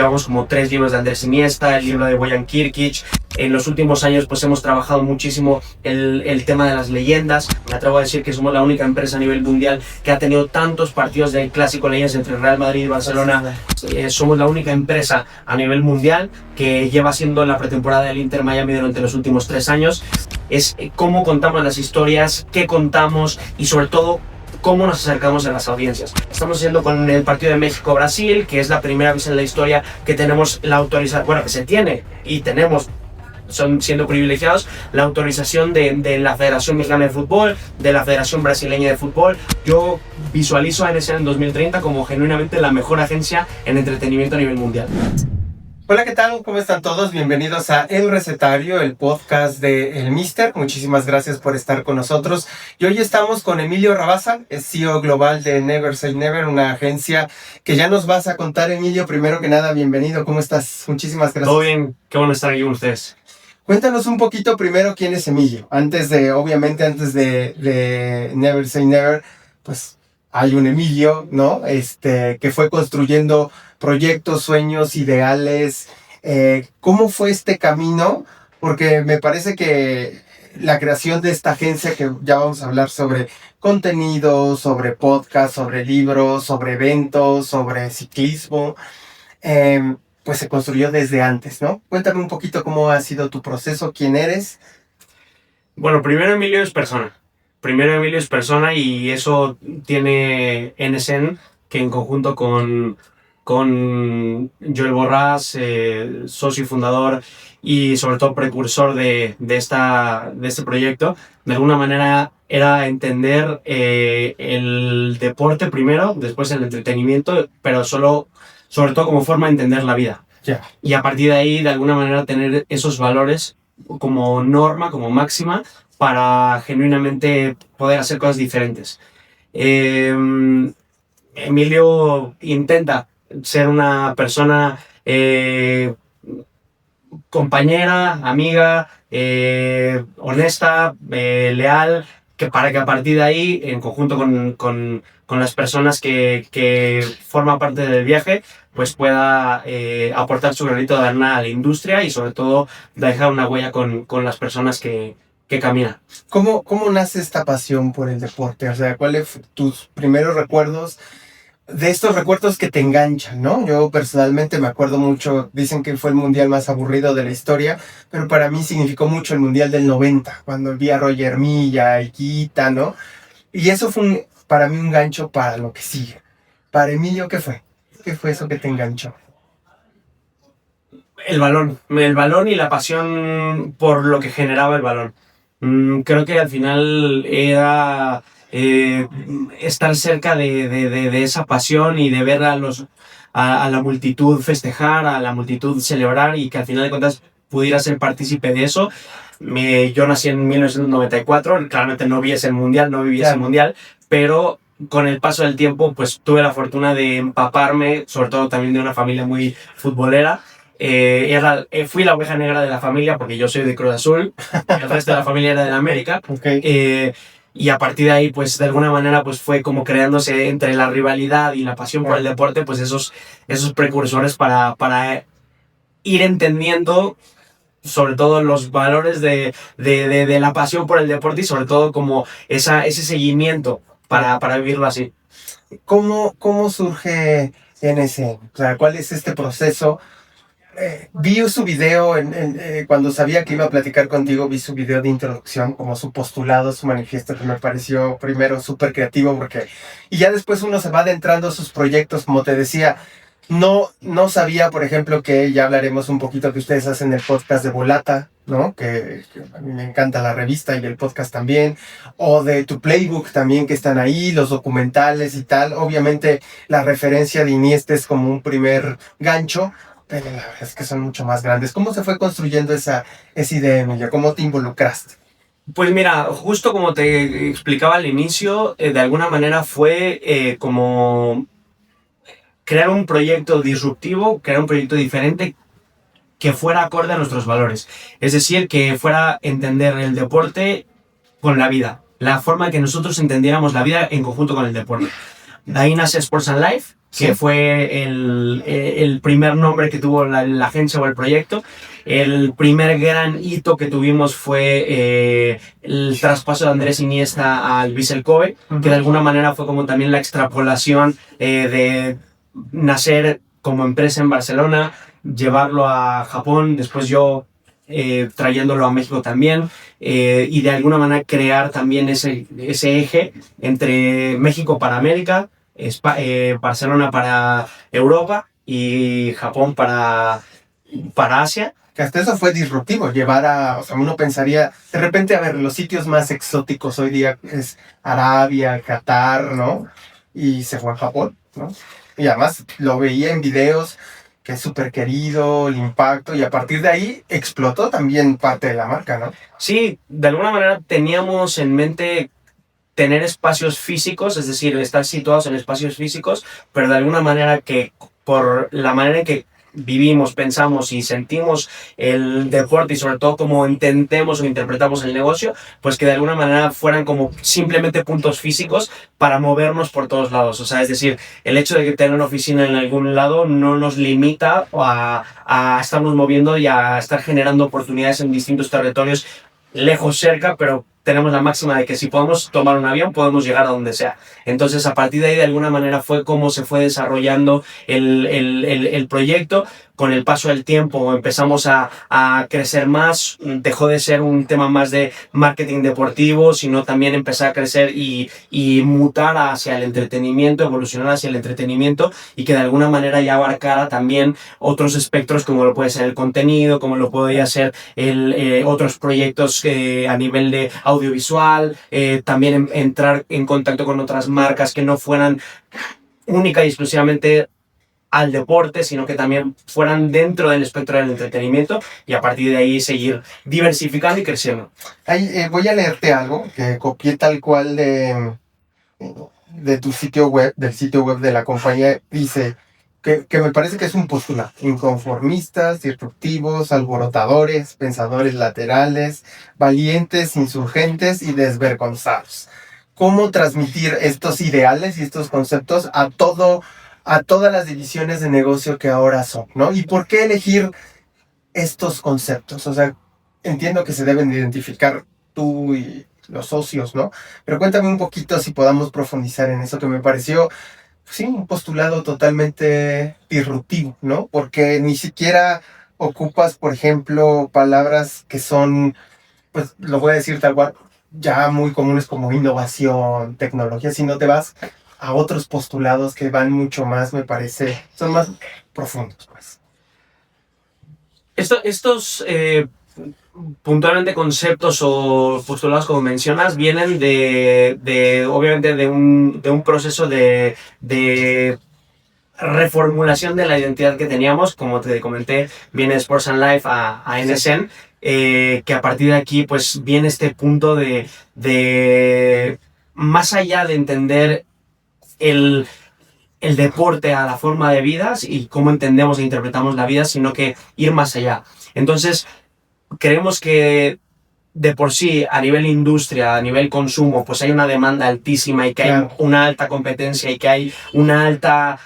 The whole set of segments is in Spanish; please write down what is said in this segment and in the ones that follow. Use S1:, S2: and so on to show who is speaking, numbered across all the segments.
S1: llevamos como 3 libros de Andrés Iniesta, el libro de Bojan Kirkic. En los últimos años pues hemos trabajado muchísimo el tema de las leyendas. Me atrevo a decir que somos la única empresa a nivel mundial que ha tenido tantos partidos del clásico leyendas entre Real Madrid y Barcelona. Somos la única empresa a nivel mundial que lleva siendo en la pretemporada del Inter Miami durante los últimos 3 años. Es cómo contamos las historias, qué contamos y sobre todo cómo nos acercamos a las audiencias. Estamos haciendo con el partido de México-Brasil, que es la primera vez en la historia que tenemos la autorización, bueno, que se tiene y tenemos, son siendo privilegiados, la autorización de la Federación Mexicana de Fútbol, de la Federación Brasileña de Fútbol. Yo visualizo a NSN en 2030 como genuinamente la mejor agencia en entretenimiento a nivel mundial.
S2: Hola, ¿qué tal? ¿Cómo están todos? Bienvenidos a El Recetario, el podcast de El Mister. Muchísimas gracias por estar con nosotros. Y hoy estamos con Emilio Rabasa, es CEO global de Never Say Never, una agencia que ya nos vas a contar. Emilio, primero que nada, bienvenido. ¿Cómo estás? Muchísimas gracias.
S1: Todo bien, qué bueno estar aquí con ustedes.
S2: Cuéntanos un poquito primero quién es Emilio. Antes de Never Say Never, pues hay un Emilio, ¿no? Que fue construyendo proyectos, sueños, ideales. ¿Cómo fue este camino? Porque me parece que la creación de esta agencia, que ya vamos a hablar sobre contenido, sobre podcast, sobre libros, sobre eventos, sobre ciclismo, pues se construyó desde antes, ¿no? Cuéntame un poquito cómo ha sido tu proceso, quién eres.
S1: Bueno, primero Emilio es persona. Y eso tiene NSN, que en conjunto con Joel Borrás, socio y fundador y sobre todo precursor de este proyecto, de alguna manera era entender el deporte primero, después el entretenimiento, pero sobre todo como forma de entender la vida.
S2: Yeah.
S1: Y a partir de ahí, de alguna manera, tener esos valores como norma, como máxima, para genuinamente poder hacer cosas diferentes. Emilio intenta ser una persona compañera, amiga, honesta, leal, para que a partir de ahí, en conjunto con las personas que forman parte del viaje, pues pueda aportar su granito de arena a la industria y sobre todo dejar una huella con las personas que caminan.
S2: ¿Cómo nace esta pasión por el deporte? O sea, ¿cuáles son tus primeros recuerdos de estos recuerdos que te enganchan, ¿no? Yo personalmente me acuerdo mucho, dicen que fue el mundial más aburrido de la historia, pero para mí significó mucho el mundial del 90, cuando vi a Roger Milla, Higuita, ¿no? Y eso fue para mí un gancho para lo que sigue. Para Emilio, ¿qué fue? ¿Qué fue eso que te enganchó?
S1: El balón y la pasión por lo que generaba el balón. Creo que al final era estar cerca de esa pasión y de ver a la multitud festejar, a la multitud celebrar y que al final de cuentas pudiera ser partícipe de eso. Yo nací en 1994, claramente no vi ese mundial, no viví ese mundial, pero con el paso del tiempo pues tuve la fortuna de empaparme, sobre todo también de una familia muy futbolera. Fui la oveja negra de la familia porque yo soy de Cruz Azul, el resto de la familia era de la América.
S2: Okay.
S1: Y a partir de ahí, pues de alguna manera, pues fue como creándose entre la rivalidad y la pasión por el deporte, pues esos precursores para ir entendiendo sobre todo los valores de la pasión por el deporte y sobre todo como ese seguimiento para vivirlo así.
S2: ¿Cómo surge NSN? O sea, ¿cuál es este proceso? Vi su video cuando sabía que iba a platicar contigo, vi su video de introducción, como su postulado, su manifiesto, que me pareció primero súper creativo y ya después uno se va adentrando a sus proyectos, como te decía. No sabía, por ejemplo, que ya hablaremos un poquito que ustedes hacen el podcast de Volata, ¿no? Que a mí me encanta la revista y el podcast también, o de tu playbook también que están ahí, los documentales y tal. Obviamente la referencia de Iniesta es como un primer gancho, pero la verdad es que son mucho más grandes. ¿Cómo se fue construyendo esa idea, Emilio? ¿Cómo te involucraste?
S1: Pues mira, justo como te explicaba al inicio, de alguna manera fue como crear un proyecto disruptivo, crear un proyecto diferente que fuera acorde a nuestros valores. Es decir, que fuera entender el deporte con la vida, la forma en que nosotros entendiéramos la vida en conjunto con el deporte. De ahí nace Sports and Life, que fue el primer nombre que tuvo la agencia o el proyecto. El primer gran hito que tuvimos fue el traspaso de Andrés Iniesta al Vissel Kobe, que de alguna manera fue como también la extrapolación de nacer como empresa en Barcelona, llevarlo a Japón, después yo trayéndolo a México también, y de alguna manera crear también ese eje entre México para América, Barcelona para Europa y Japón para Asia.
S2: Que hasta eso fue disruptivo, o sea, uno pensaría, de repente, a ver, los sitios más exóticos hoy día es Arabia, Qatar, ¿no? Y se fue a Japón, ¿no? Y además lo veía en videos, que es súper querido, el impacto, y a partir de ahí explotó también parte de la marca, ¿no?
S1: Sí, de alguna manera teníamos en mente tener espacios físicos, es decir, estar situados en espacios físicos, pero de alguna manera que por la manera en que vivimos, pensamos y sentimos el deporte y sobre todo cómo entendemos o interpretamos el negocio, pues que de alguna manera fueran como simplemente puntos físicos para movernos por todos lados. O sea, es decir, el hecho de que tener una oficina en algún lado no nos limita a estarnos moviendo y a estar generando oportunidades en distintos territorios, lejos, cerca, pero tenemos la máxima de que si podemos tomar un avión, podemos llegar a donde sea. Entonces, a partir de ahí, de alguna manera, fue como se fue desarrollando el proyecto. Con el paso del tiempo empezamos a crecer más, dejó de ser un tema más de marketing deportivo, sino también empezar a crecer y mutar hacia el entretenimiento, evolucionar hacia el entretenimiento y que de alguna manera ya abarcara también otros espectros como lo puede ser el contenido, como lo podría ser otros proyectos a nivel de audiovisual, también entrar en contacto con otras marcas que no fueran única y exclusivamente al deporte, sino que también fueran dentro del espectro del entretenimiento y a partir de ahí seguir diversificando y creciendo.
S2: Voy a leerte algo que copié tal cual de tu sitio web, del sitio web de la compañía. Dice que me parece que es un postulado: inconformistas, disruptivos, alborotadores, pensadores laterales, valientes, insurgentes y desvergonzados. ¿Cómo transmitir estos ideales y estos conceptos a todas las divisiones de negocio que ahora son, ¿no? ¿Y por qué elegir estos conceptos? O sea, entiendo que se deben identificar tú y los socios, ¿no? Pero cuéntame un poquito si podamos profundizar en eso que me pareció, sí, un postulado totalmente disruptivo, ¿no? Porque ni siquiera ocupas, por ejemplo, palabras que son, pues lo voy a decir tal cual, ya muy comunes como innovación, tecnología, sino te vas a otros postulados que van mucho más, me parece, son más profundos, pues.
S1: Estos puntualmente conceptos o postulados, como mencionas, vienen obviamente de un proceso de reformulación de la identidad que teníamos. Como te comenté, viene Sports and Life a NSN, que a partir de aquí pues viene este punto de más allá de entender el deporte a la forma de vidas y cómo entendemos e interpretamos la vida, sino que ir más allá. Entonces, creemos que de por sí, a nivel industria, a nivel consumo, pues hay una demanda altísima y que hay una alta competencia y que hay una alta...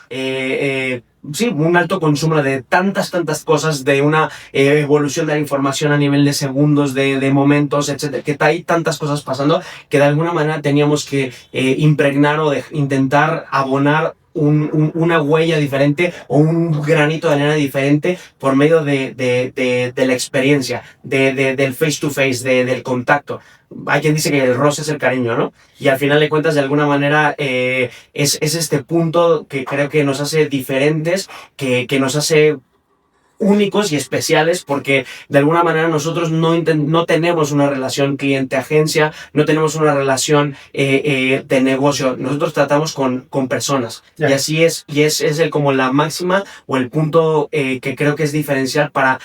S1: un alto consumo de tantas cosas, de una evolución de la información a nivel de segundos, de momentos, etcétera, que hay tantas cosas pasando que de alguna manera teníamos que impregnar o intentar abonar una huella diferente o un granito de arena diferente por medio de la experiencia, del face to face, del contacto. Hay quien dice que el roce es el cariño, ¿no? Y al final de cuentas, de alguna manera, es este punto que creo que nos hace diferentes, que nos hace únicos y especiales, porque de alguna manera nosotros no tenemos una relación cliente-agencia, no tenemos una relación de negocio, nosotros tratamos con personas. Yeah. Y así es, y es como la máxima o el punto que creo que es diferencial para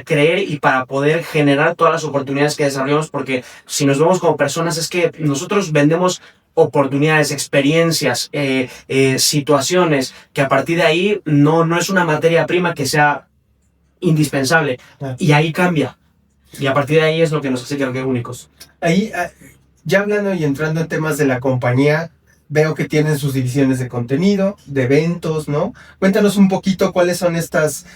S1: creer y para poder generar todas las oportunidades que desarrollamos, porque si nos vemos como personas es que nosotros vendemos oportunidades, experiencias, situaciones, que a partir de ahí no es una materia prima que sea indispensable, y ahí cambia, y a partir de ahí es lo que nos hace creo que únicos.
S2: Ahí, ya hablando y entrando en temas de la compañía, veo que tienen sus divisiones de contenido, de eventos, ¿no? Cuéntanos un poquito cuáles son estas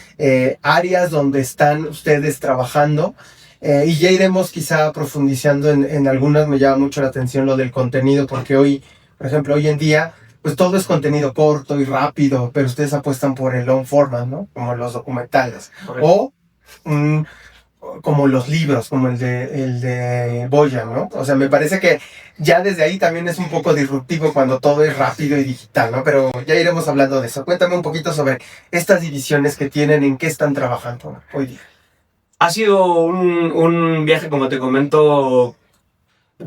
S2: áreas donde están ustedes trabajando. Y ya iremos quizá profundizando en algunas. Me llama mucho la atención lo del contenido, porque hoy, por ejemplo, hoy en día, pues todo es contenido corto y rápido, pero ustedes apuestan por el long format, ¿no? Como los documentales. Correcto. O como los libros, como el de Boyan, ¿no? O sea, me parece que ya desde ahí también es un poco disruptivo cuando todo es rápido y digital, ¿no? Pero ya iremos hablando de eso. Cuéntame un poquito sobre estas divisiones que tienen, en qué están trabajando hoy día.
S1: Ha sido un viaje, como te comento,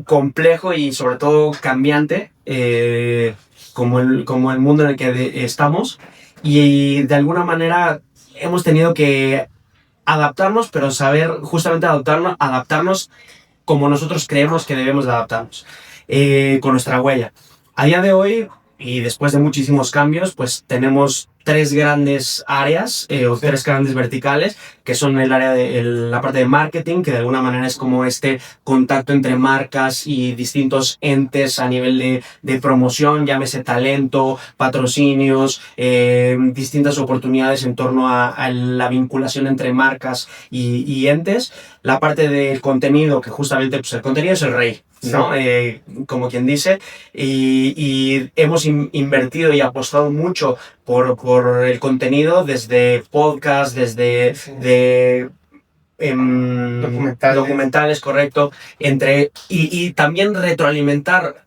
S1: complejo y sobre todo cambiante, como el mundo en el que estamos, y de alguna manera hemos tenido que adaptarnos, pero saber justamente adaptarnos como nosotros creemos que debemos de adaptarnos, con nuestra huella. A día de hoy, y después de muchísimos cambios, pues tenemos tres grandes áreas o tres grandes verticales, que son el área de la parte de marketing, que de alguna manera es como este contacto entre marcas y distintos entes a nivel de promoción, llámese talento, patrocinios, distintas oportunidades en torno a la vinculación entre marcas y entes. La parte del contenido, que justamente pues el contenido es el rey, ¿no? Como quien dice, y hemos invertido y apostado mucho por el contenido, desde podcast, desde documentales, correcto, y también retroalimentar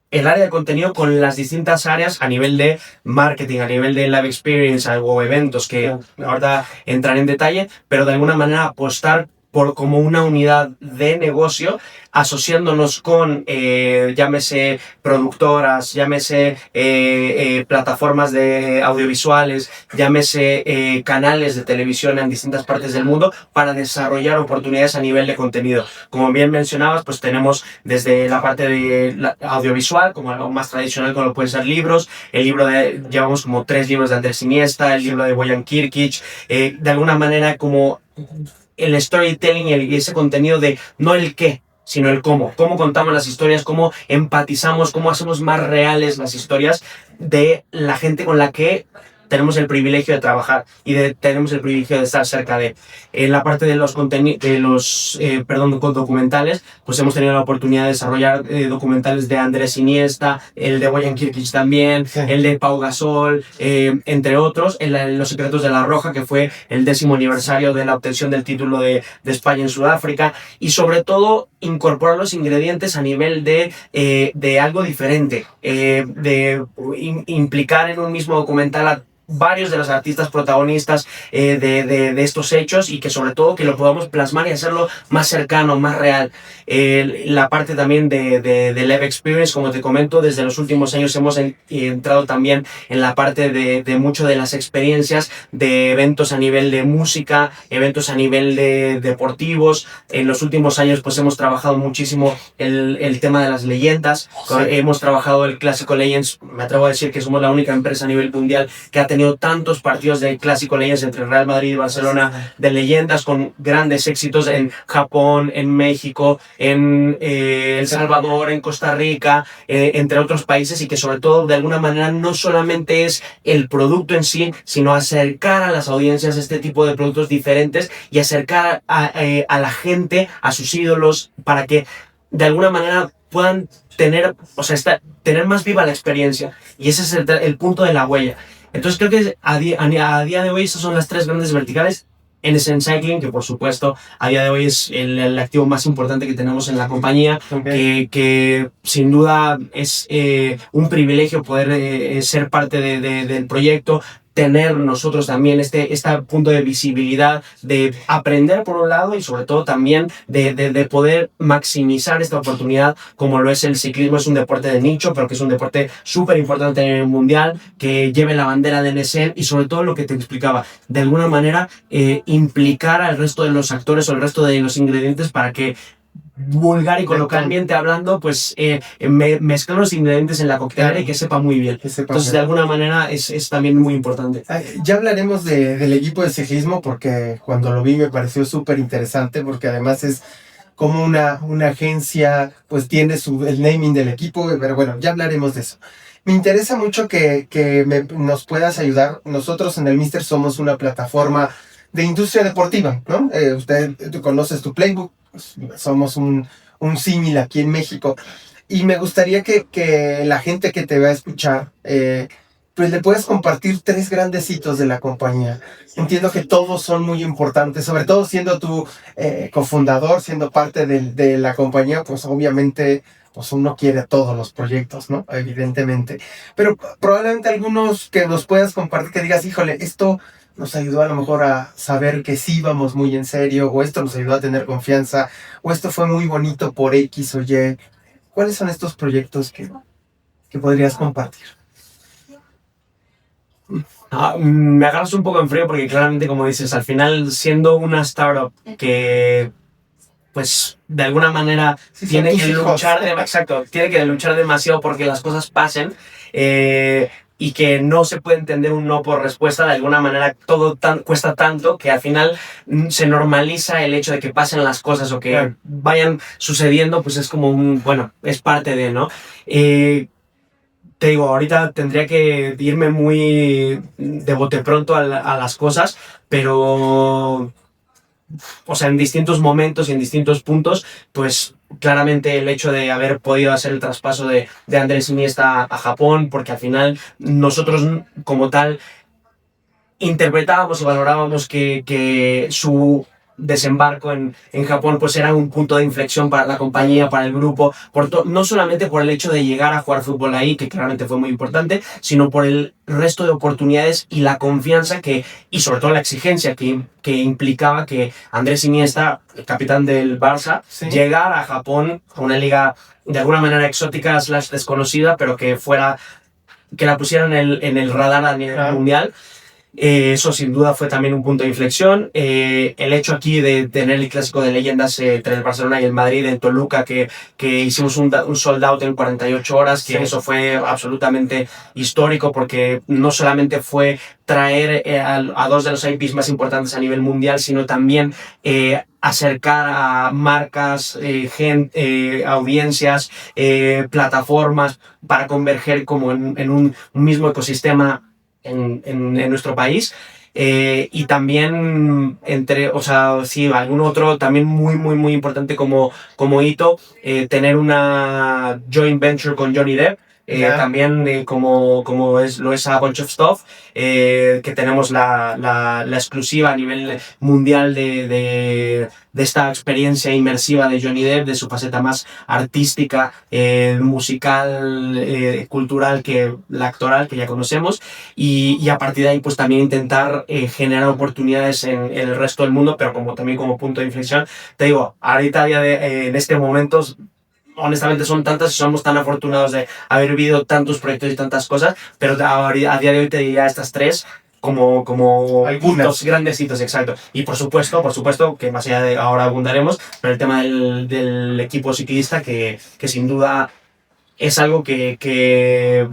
S1: el área de contenido con las distintas áreas a nivel de marketing, a nivel de live experience o eventos, que ahora entraré en detalle, pero de alguna manera apostar como una unidad de negocio, asociándonos con, llámese productoras, llámese plataformas de audiovisuales, llámese canales de televisión en distintas partes del mundo, para desarrollar oportunidades a nivel de contenido. Como bien mencionabas, pues tenemos desde la parte de audiovisual, como algo más tradicional, como pueden ser libros. Llevamos como 3 libros de Andrés Iniesta, el libro de Boyan Kirkic, de alguna manera como el storytelling y ese contenido de no el qué, sino el cómo contamos las historias, cómo empatizamos, cómo hacemos más reales las historias de la gente con la que tenemos el privilegio de trabajar y tenemos el privilegio de estar cerca de. En la parte de los documentales, pues hemos tenido la oportunidad de desarrollar documentales de Andrés Iniesta, el de Boyan Kirkic también, sí, el de Pau Gasol, entre otros, Los secretos de la Roja, que fue el 10º aniversario de la obtención del título de España en Sudáfrica, y sobre todo incorporar los ingredientes a nivel de algo diferente, de implicar en un mismo documental a varios de los artistas protagonistas de estos hechos, y que sobre todo que lo podamos plasmar y hacerlo más cercano, más real. La parte también de live experience, como te comento, desde los últimos años hemos entrado también en la parte de mucho de las experiencias de eventos a nivel de música, eventos a nivel de deportivos. En los últimos años pues hemos trabajado muchísimo el tema de las leyendas. Sí. Hemos trabajado el Clásico Legends. Me atrevo a decir que somos la única empresa a nivel mundial que ha tenido tantos partidos de Clásico Legends entre Real Madrid y Barcelona, de leyendas, con grandes éxitos en Japón, en México, en El Salvador, en Costa Rica, entre otros países, y que sobre todo de alguna manera no solamente es el producto en sí, sino acercar a las audiencias este tipo de productos diferentes y acercar a la gente, a sus ídolos, para que de alguna manera puedan tener más viva la experiencia. Y ese es el punto de la huella. Entonces creo que a día de hoy estas son las 3 grandes verticales. NSN Cycling, que por supuesto a día de hoy es el activo más importante que tenemos en la compañía, okay, que sin duda es un privilegio poder ser parte del proyecto, tener nosotros también este punto de visibilidad, de aprender por un lado, y sobre todo también de poder maximizar esta oportunidad, como lo es el ciclismo. Es un deporte de nicho, pero que es un deporte súper importante en el mundial, que lleve la bandera de NSN, y sobre todo lo que te explicaba, de alguna manera implicar al resto de los actores o el resto de los ingredientes para que, vulgar y coloquialmente hablando, pues mezclar los ingredientes en la coctelera y que sepa muy bien. Entonces, de alguna manera es también muy importante.
S2: Ya hablaremos del equipo de ciclismo, porque cuando lo vi me pareció súper interesante, porque además es cómo una agencia pues tiene el naming del equipo, pero bueno, ya hablaremos de eso. Me interesa mucho que nos puedas ayudar. Nosotros en el Mister somos una plataforma de industria deportiva, ¿no? Tú conoces tu Playbook, somos un símil aquí en México. Y me gustaría que la gente que te va a escuchar, pues le puedas compartir 3 grandes hitos de la compañía. Entiendo que todos son muy importantes, sobre todo siendo tú cofundador, siendo parte de la compañía, pues obviamente pues uno quiere todos los proyectos, ¿no? Evidentemente. Pero probablemente algunos que nos puedas compartir, que digas, híjole, esto nos ayudó a lo mejor a saber que sí vamos muy en serio, o esto nos ayudó a tener confianza, o esto fue muy bonito por X o Y. ¿Cuáles son estos proyectos que podrías compartir?
S1: Me agarras un poco en frío porque claramente, como dices, al final siendo una startup que pues de alguna manera
S2: Sí,
S1: tiene que luchar,
S2: exacto,
S1: tiene que luchar demasiado porque las cosas pasen, y que no se puede entender un no por respuesta, de alguna manera todo cuesta tanto que al final se normaliza el hecho de que pasen las cosas o que vayan sucediendo, pues es como bueno, es parte de, ¿no? Te digo, ahorita tendría que irme muy de bote pronto a las cosas, pero o sea, en distintos momentos y en distintos puntos, pues claramente el hecho de haber podido hacer el traspaso de Andrés Iniesta a Japón, porque al final nosotros como tal interpretábamos y valorábamos que su desembarco en Japón pues era un punto de inflexión para la compañía, para el grupo, no solamente por el hecho de llegar a jugar fútbol ahí, que claramente fue muy importante, sino por el resto de oportunidades y la confianza y sobre todo la exigencia que implicaba que Andrés Iniesta, el capitán del Barça,
S2: sí,
S1: llegara a Japón, a una liga de alguna manera exótica / desconocida, pero que la pusieran en el radar a nivel mundial. Eso sin duda fue también un punto de inflexión. El hecho aquí de tener el clásico de leyendas entre el Barcelona y el Madrid en Toluca, que hicimos un sold out en 48 horas, que eso fue absolutamente histórico porque no solamente fue traer a 2 de los IPs más importantes a nivel mundial, sino también acercar a marcas, audiencias, plataformas para converger como en un mismo ecosistema en nuestro país. Y también algún otro también muy importante como hito, tener una joint venture con Johnny Depp. También como lo es a Bunch of Stuff, que tenemos la exclusiva a nivel mundial de esta experiencia inmersiva de Johnny Depp, de su faceta más artística, musical, cultural, que la actoral, que ya conocemos, y a partir de ahí pues también intentar generar oportunidades en el resto del mundo, pero también como punto de inflexión. Te digo, ahorita en este momento honestamente son tantas y somos tan afortunados de haber vivido tantos proyectos y tantas cosas, pero a día de hoy te diría estas 3 como hitos, grandes hitos, exacto. Y por supuesto, que más allá de ahora abundaremos, pero el tema del equipo ciclista, que sin duda es algo que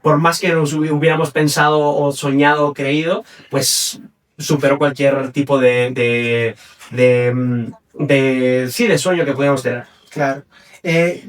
S1: por más que nos hubiéramos pensado o soñado o creído, pues superó cualquier tipo de sueño que pudiéramos tener.
S2: Claro.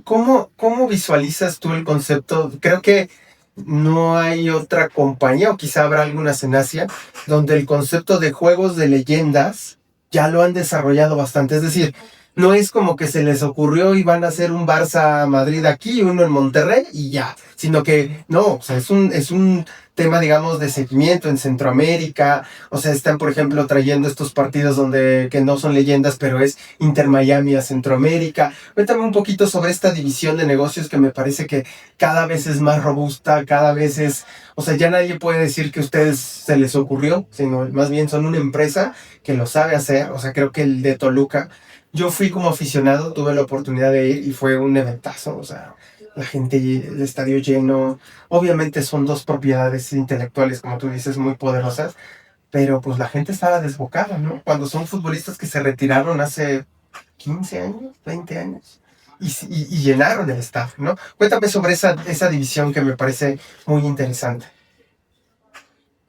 S2: ¿Cómo visualizas tú el concepto? Creo que no hay otra compañía, o quizá habrá algunas en Asia, donde el concepto de juegos de leyendas ya lo han desarrollado bastante. Es decir, no es como que se les ocurrió y van a hacer un Barça-Madrid aquí y uno en Monterrey y ya, sino que no, o sea, es un tema, digamos, de seguimiento en Centroamérica. O sea, están, por ejemplo, trayendo estos partidos que no son leyendas, pero es Inter Miami a Centroamérica. Cuéntame un poquito sobre esta división de negocios que me parece que cada vez es más robusta, cada vez o sea, ya nadie puede decir que a ustedes se les ocurrió, sino más bien son una empresa que lo sabe hacer. O sea, creo que el de Toluca, yo fui como aficionado, tuve la oportunidad de ir y fue un eventazo. O sea, la gente, el estadio lleno. Obviamente son 2 propiedades intelectuales, como tú dices, muy poderosas, pero pues la gente estaba desbocada, ¿no? Cuando son futbolistas que se retiraron hace 15 años, 20 años, y llenaron el staff, ¿no? Cuéntame sobre esa división que me parece muy interesante.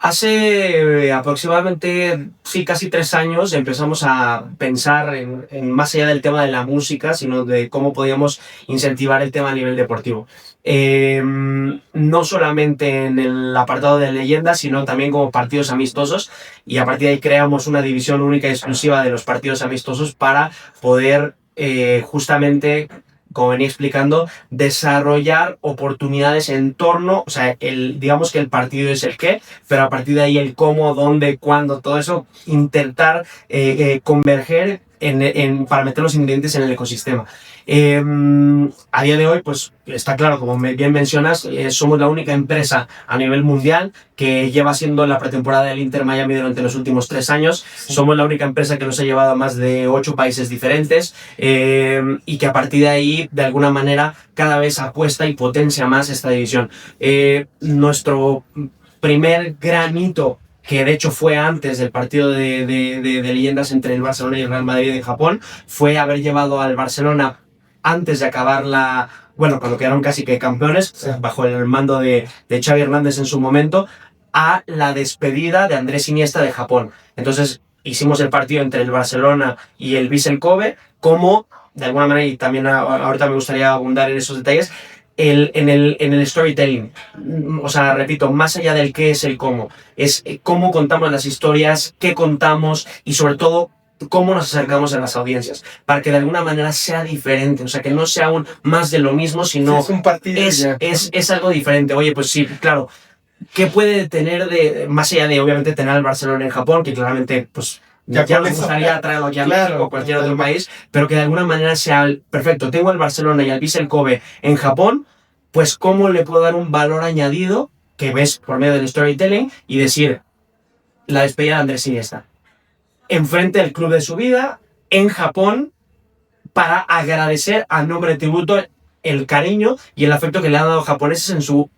S1: Hace aproximadamente, sí, casi 3 años empezamos a pensar en más allá del tema de la música, sino de cómo podíamos incentivar el tema a nivel deportivo. No solamente en el apartado de leyendas, sino también como partidos amistosos, y a partir de ahí creamos una división única y exclusiva de los partidos amistosos para poder justamente, como venía explicando, desarrollar oportunidades en torno, o sea, digamos que el partido es el qué, pero a partir de ahí el cómo, dónde, cuándo, todo eso, intentar converger para meter los ingredientes en el ecosistema. A día de hoy, pues está claro, como bien mencionas, somos la única empresa a nivel mundial que lleva siendo la pretemporada del Inter Miami durante los últimos 3 años. Somos la única empresa que nos ha llevado a más de 8 países diferentes, y que a partir de ahí, de alguna manera, cada vez apuesta y potencia más esta división. Nuestro primer gran hito, que de hecho fue antes del partido de leyendas entre el Barcelona y el Real Madrid en Japón, fue haber llevado al Barcelona antes de acabar cuando quedaron casi que campeones, bajo el mando de Xavi Hernández en su momento, a la despedida de Andrés Iniesta de Japón. Entonces hicimos el partido entre el Barcelona y el Vissel Kobe, como, de alguna manera, y también ahorita me gustaría abundar en esos detalles, en el storytelling. O sea, repito, más allá del qué es el cómo, es cómo contamos las historias, qué contamos y sobre todo cómo nos acercamos a las audiencias, para que de alguna manera sea diferente, o sea, que no sea más de lo mismo, sino
S2: es un partido
S1: es algo diferente. Oye, pues sí, claro, ¿qué puede tener más allá de obviamente tener al Barcelona en Japón, que claramente pues ya nos gustaría traerlo aquí a México o cualquier otro país, pero que de alguna manera sea perfecto? Tengo al Barcelona y al Vissel Kobe en Japón, pues ¿cómo le puedo dar un valor añadido que ves por medio del storytelling y decir la despedida de Andrés Iniesta enfrente del club de su vida en Japón, para agradecer a nombre de tributo el cariño y el afecto que le han dado los japoneses en su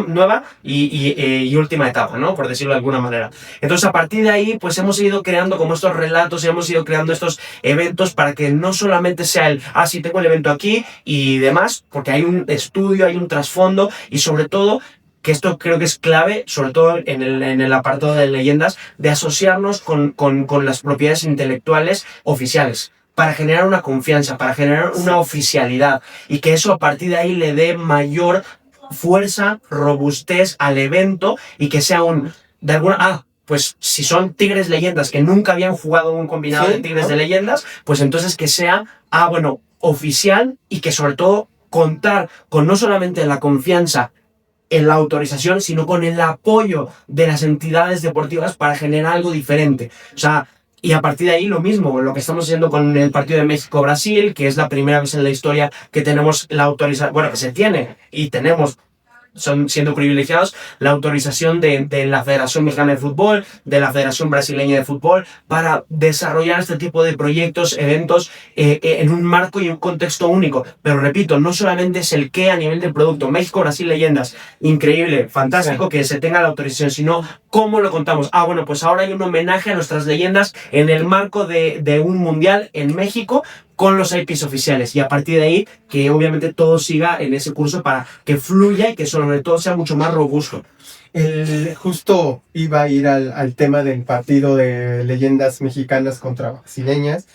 S1: nueva y última etapa, ¿no? Por decirlo de alguna manera. Entonces, a partir de ahí, pues hemos ido creando como estos relatos, hemos ido creando estos eventos para que no solamente sea sí, tengo el evento aquí y demás, porque hay un estudio, hay un trasfondo, y sobre todo, que esto creo que es clave, sobre todo en el apartado de leyendas, de asociarnos con las propiedades intelectuales oficiales, para generar una confianza, para generar una oficialidad, y que eso a partir de ahí le dé mayor fuerza, robustez al evento, y que sea pues si son Tigres Leyendas que nunca habían jugado un combinado de Tigres de Leyendas, pues entonces que sea, oficial, y que sobre todo contar con no solamente la confianza en la autorización, sino con el apoyo de las entidades deportivas para generar algo diferente. O sea, y a partir de ahí lo mismo, lo que estamos haciendo con el partido de México-Brasil, que es la primera vez en la historia que tenemos la autorización, que se tiene y tenemos, son siendo privilegiados, la autorización de la Federación Mexicana de Fútbol, de la Federación Brasileña de Fútbol, para desarrollar este tipo de proyectos, eventos, en un marco y un contexto único. Pero repito, no solamente es el qué a nivel de producto, México, Brasil, leyendas, increíble, fantástico que se tenga la autorización, sino cómo lo contamos. Pues ahora hay un homenaje a nuestras leyendas en el marco de un mundial en México, con los IPs oficiales, y a partir de ahí que obviamente todo siga en ese curso para que fluya y que sobre todo sea mucho más robusto.
S2: Justo iba a ir al tema del partido de leyendas mexicanas contra brasileñas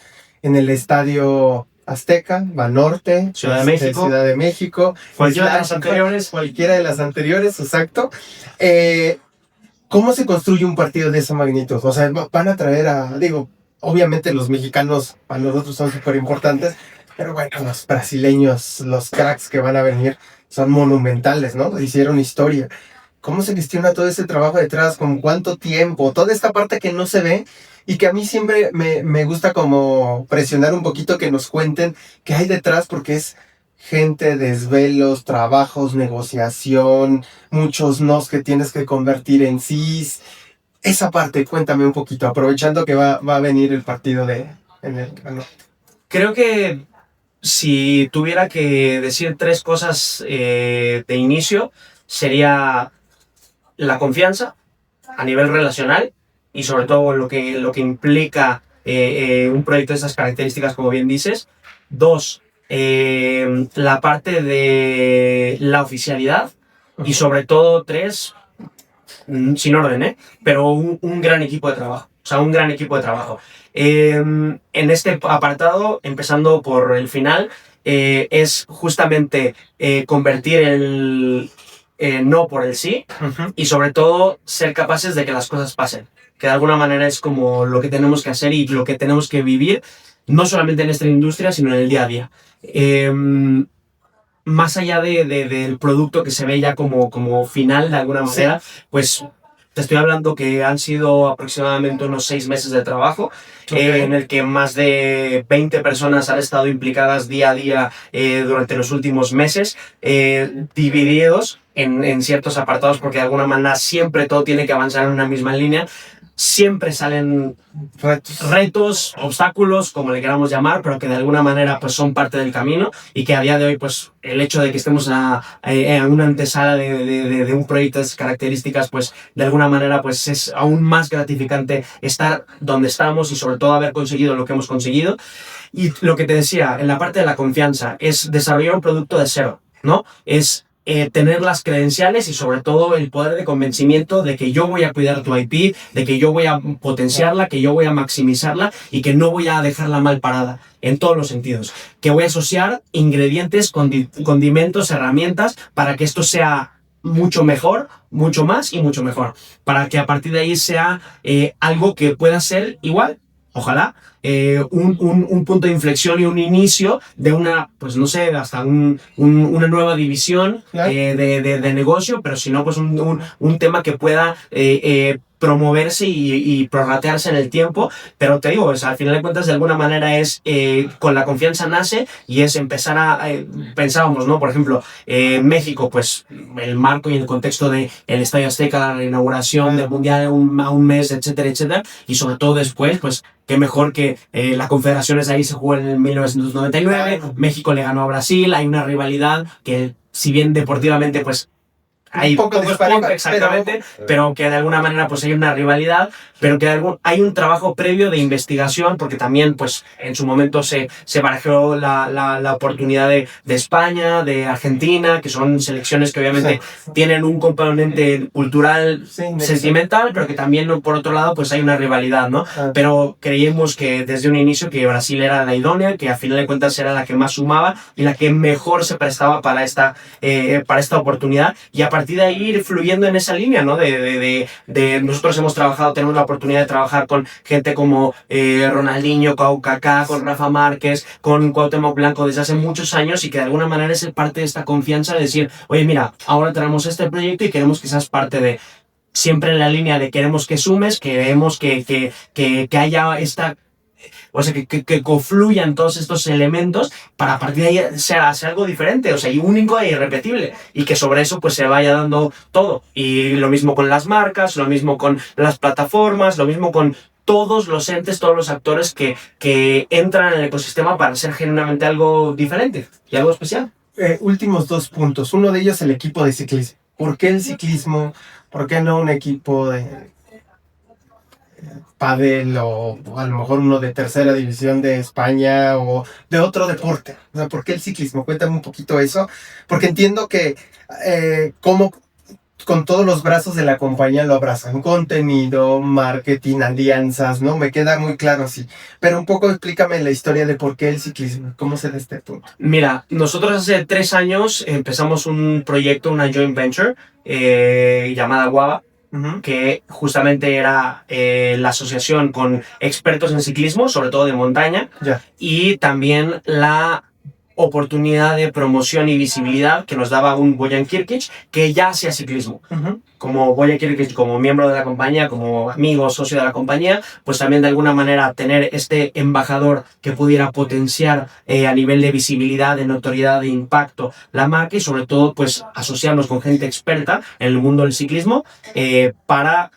S2: en el Estadio Azteca, Banorte,
S1: Ciudad de
S2: México.
S1: Cualquiera de las anteriores.
S2: Cualquiera de las anteriores, exacto. ¿Cómo se construye un partido de esa magnitud? O sea, van a traer obviamente los mexicanos para nosotros son súper importantes, pero bueno, los brasileños, los cracks que van a venir son monumentales, ¿no? Hicieron historia. ¿Cómo se gestiona todo ese trabajo detrás? ¿Con cuánto tiempo? Toda esta parte que no se ve y que a mí siempre me gusta como presionar un poquito, que nos cuenten qué hay detrás, porque es gente, desvelos, trabajos, negociación, muchos nos que tienes que convertir en sís. Esa parte, cuéntame un poquito, aprovechando que va a venir el partido en el Banorte.
S1: Creo que si tuviera que decir 3 cosas de inicio, sería la confianza a nivel relacional, y sobre todo lo que implica un proyecto de esas características, como bien dices. 2, la parte de la oficialidad, y sobre todo 3, sin orden, pero un gran equipo de trabajo. O sea, un gran equipo de trabajo. En este apartado, empezando por el final, es justamente convertir el no por el sí y sobre todo ser capaces de que las cosas pasen. Que de alguna manera es como lo que tenemos que hacer y lo que tenemos que vivir, no solamente en esta industria, sino en el día a día. Más allá del producto que se ve ya como final de alguna manera, pues te estoy hablando que han sido aproximadamente unos 6 meses de trabajo, en el que más de 20 personas han estado implicadas día a día durante los últimos meses, divididos en ciertos apartados, porque de alguna manera siempre todo tiene que avanzar en una misma línea. Siempre salen retos, obstáculos, como le queramos llamar, pero que de alguna manera pues son parte del camino y que a día de hoy pues el hecho de que estemos en una antesala de un proyecto de esas características pues de alguna manera pues es aún más gratificante estar donde estamos y sobre todo haber conseguido lo que hemos conseguido. Y lo que te decía, en la parte de la confianza, es desarrollar un producto de cero, ¿no? Es tener las credenciales y sobre todo el poder de convencimiento de que yo voy a cuidar tu IP, de que yo voy a potenciarla, que yo voy a maximizarla y que no voy a dejarla mal parada en todos los sentidos. Que voy a asociar ingredientes, condimentos, herramientas para que esto sea mucho mejor, mucho más y mucho mejor. Para que a partir de ahí sea algo que pueda ser igual. Ojalá, un punto de inflexión y un inicio de una, pues no sé, hasta una nueva división de negocio, pero si no, pues un tema que pueda promoverse y prorratearse en el tiempo. Pero te digo, al final de cuentas, de alguna manera es con la confianza nace y es empezar a, pensábamos, ¿no? Por ejemplo, en México, pues el marco y el contexto del Estadio Azteca, la inauguración del Mundial a un mes, etcétera, etcétera, y sobre todo después, pues qué mejor que la Confederaciones ahí se jugó en 1999, México le ganó a Brasil, hay una rivalidad que si bien deportivamente pues hay
S2: un poco dispareja,
S1: exactamente, pero que de alguna manera pues hay una rivalidad, pero que hay un trabajo previo de investigación, porque también pues en su momento se barajó la oportunidad de España, de Argentina, que son selecciones que obviamente tienen un componente cultural sentimental, pero que también por otro lado pues hay una rivalidad, ¿no? Pero creímos que desde un inicio que Brasil era la idónea, que a final de cuentas era la que más sumaba y la que mejor se prestaba para esta oportunidad, y a partir de ahí ir fluyendo en esa línea, ¿no? Nosotros hemos trabajado, tenemos la oportunidad de trabajar con gente como Ronaldinho, Kaká, con Rafa Márquez, con Cuauhtémoc Blanco desde hace muchos años, y que de alguna manera es parte de esta confianza de decir, oye, mira, ahora tenemos este proyecto y queremos que seas parte de... Siempre en la línea de queremos que sumes, queremos que haya esta... O sea, que confluyan todos estos elementos para a partir de ahí hacer algo diferente, o sea, y único e irrepetible, y que sobre eso pues se vaya dando todo. Y lo mismo con las marcas, lo mismo con las plataformas, lo mismo con todos los entes, todos los actores que entran en el ecosistema para hacer genuinamente algo diferente y algo especial.
S2: Últimos 2 puntos. Uno de ellos, el equipo de ciclismo. ¿Por qué el ciclismo? ¿Por qué no un equipo de pádel o a lo mejor uno de tercera división de España o de otro deporte? O sea, ¿por qué el ciclismo? Cuéntame un poquito eso, porque entiendo que cómo con todos los brazos de la compañía lo abrazan, contenido, marketing, alianzas, ¿no? Me queda muy claro así, pero un poco explícame la historia de por qué el ciclismo, cómo se da este punto.
S1: Mira, nosotros hace 3 años empezamos un proyecto, una joint venture llamada Guava, que justamente era la asociación con expertos en ciclismo, sobre todo de montaña, y también la oportunidad de promoción y visibilidad que nos daba un Bojan Kirkic, que ya hacía ciclismo. Como Bojan Kirkic, como miembro de la compañía, como amigo, socio de la compañía, pues también de alguna manera tener este embajador que pudiera potenciar a nivel de visibilidad, de notoriedad, de impacto la marca, y sobre todo pues asociarnos con gente experta en el mundo del ciclismo para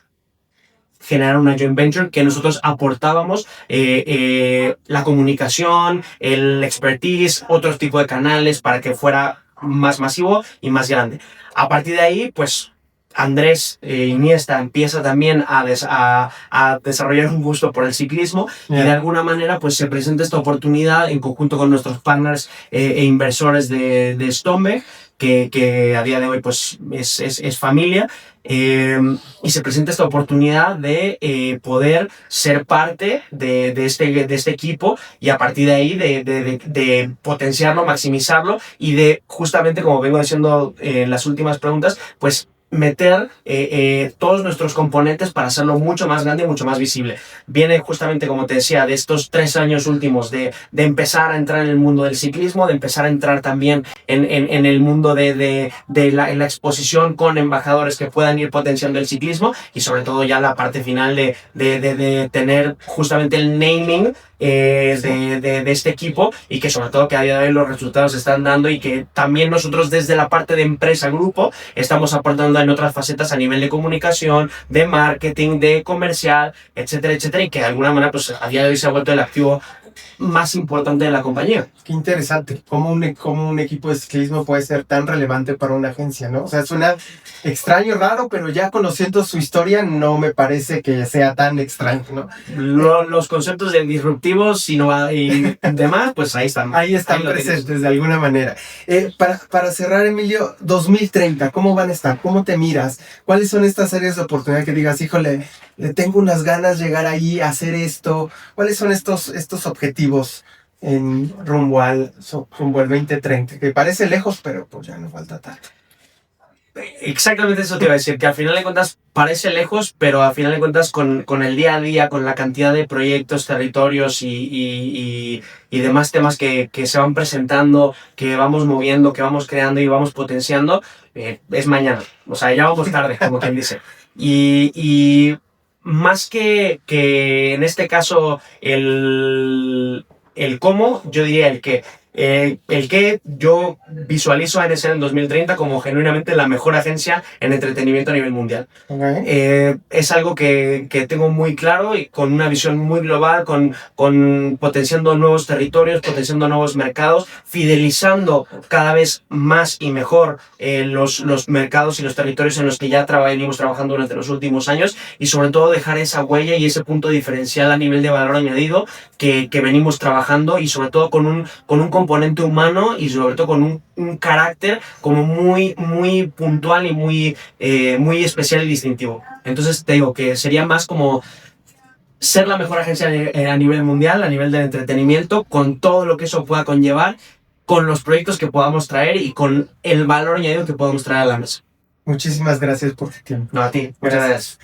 S1: generar una joint venture que nosotros aportábamos la comunicación, el expertise, otros tipos de canales para que fuera más masivo y más grande. A partir de ahí, pues Andrés Iniesta empieza también a desarrollar un gusto por el ciclismo y de alguna manera pues se presenta esta oportunidad en conjunto con nuestros partners e inversores de Stombe, que a día de hoy pues es familia, y se presenta esta oportunidad de poder ser parte de este equipo y a partir de ahí de potenciarlo, maximizarlo y de justamente, como vengo diciendo en las últimas preguntas, pues meter todos nuestros componentes para hacerlo mucho más grande y mucho más visible. Viene justamente, como te decía, de estos 3 años últimos de empezar a entrar en el mundo del ciclismo, de empezar a entrar también en el mundo en la exposición con embajadores que puedan ir potenciando el ciclismo y sobre todo ya la parte final de tener justamente el naming de este equipo y que sobre todo que a día de hoy los resultados se están dando y que también nosotros desde la parte de empresa, grupo, estamos aportando en otras facetas a nivel de comunicación, de marketing, de comercial, etcétera, etcétera, y que de alguna manera pues a día de hoy se ha vuelto el activo más importante de la compañía.
S2: Qué interesante, cómo un equipo de ciclismo puede ser tan relevante para una agencia, ¿no? O sea, suena extraño, raro, pero ya conociendo su historia no me parece que sea tan extraño, ¿no?
S1: Los conceptos de disruptivos y demás, pues ahí están.
S2: Ahí están presentes de alguna manera. Para cerrar, Emilio, 2030, ¿cómo van a estar? ¿Cómo te miras? ¿Cuáles son estas áreas de oportunidad que digas, híjole, le tengo unas ganas de llegar ahí, a hacer esto? ¿Cuáles son estos objetivos en rumbo al 2030? Que parece lejos, pero pues ya no falta tanto.
S1: Exactamente eso te iba a decir, que al final de cuentas parece lejos, pero al final de cuentas con el día a día, con la cantidad de proyectos, territorios y demás temas que se van presentando, que vamos moviendo, que vamos creando y vamos potenciando, es mañana. O sea, ya vamos tarde, como quien dice. Y más que en este caso el cómo, yo diría el qué. El que yo visualizo a NSN en 2030 como genuinamente la mejor agencia en entretenimiento a nivel mundial.
S2: Okay.
S1: Es algo que tengo muy claro y con una visión muy global, con potenciando nuevos territorios, potenciando nuevos mercados, fidelizando cada vez más y mejor los mercados y los territorios en los que ya venimos trabajando durante los últimos años y sobre todo dejar esa huella y ese punto diferencial a nivel de valor añadido que venimos trabajando y sobre todo con un componente humano y sobre todo con un carácter como muy puntual y muy especial y distintivo. Entonces te digo que sería más como ser la mejor agencia a nivel mundial, a nivel del entretenimiento, con todo lo que eso pueda conllevar, con los proyectos que podamos traer y con el valor añadido que podamos traer a la mesa.
S2: Muchísimas gracias por tu tiempo.
S1: No, a ti. Muchas gracias.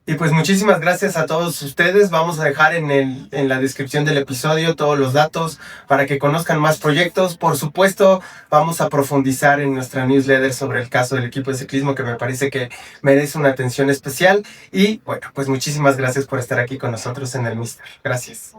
S2: Y pues muchísimas gracias a todos ustedes. Vamos a dejar en la descripción del episodio todos los datos para que conozcan más proyectos. Por supuesto, vamos a profundizar en nuestra newsletter sobre el caso del equipo de ciclismo, que me parece que merece una atención especial. Y bueno, pues muchísimas gracias por estar aquí con nosotros en el Mister. Gracias.